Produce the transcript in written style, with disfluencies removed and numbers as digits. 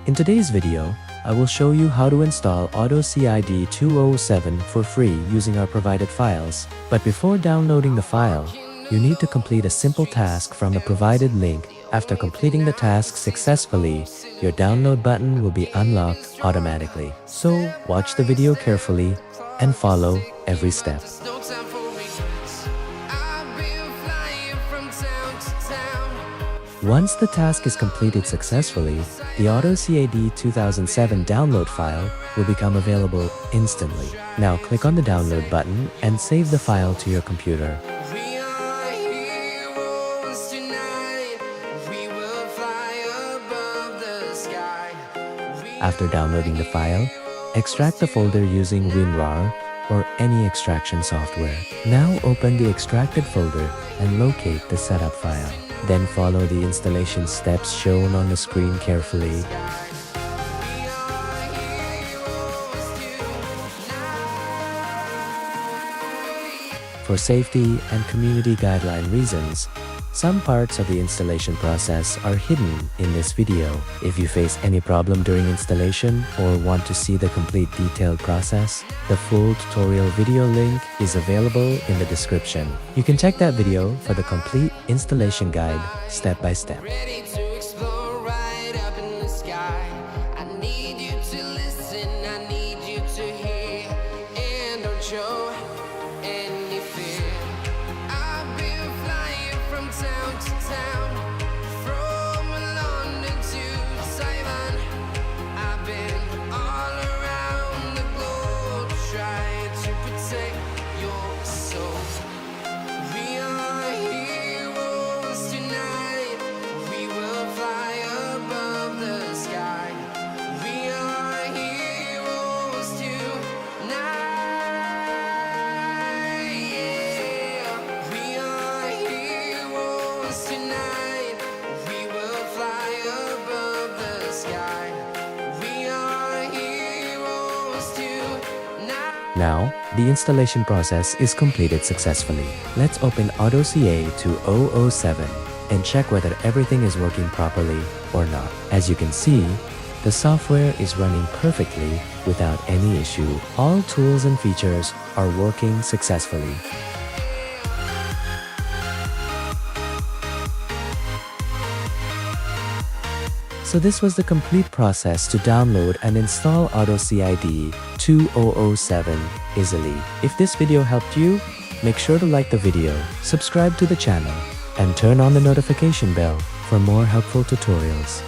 In today's video, I will show you how to install AutoCAD 2007 for free using our provided files. But before downloading the file, you need to complete a simple task from the provided link. After completing the task successfully, your download button will be unlocked automatically. So watch the video carefully and follow every step. Once the task is completed successfully, the AutoCAD 2007 download file will become available instantly. Now click on the download button and save the file to your computer. After downloading the file, extract the folder using WinRAR or any extraction software. Now open the extracted folder and locate the setup file. Then follow the installation steps shown on the screen carefully. For safety and community guideline reasons, some parts of the installation process are hidden in this video. If you face any problem during installation or want to see the complete detailed process, the full tutorial video link is available in the description. You can check that video for the complete installation guide step by step. Now, the installation process is completed successfully. Let's open AutoCAD 2007 and check whether everything is working properly or not. As you can see, the software is running perfectly without any issue. All tools and features are working successfully. So this was the complete process to download and install AutoCAD 2007 easily. If this video helped you, make sure to like the video, subscribe to the channel, and turn on the notification bell for more helpful tutorials.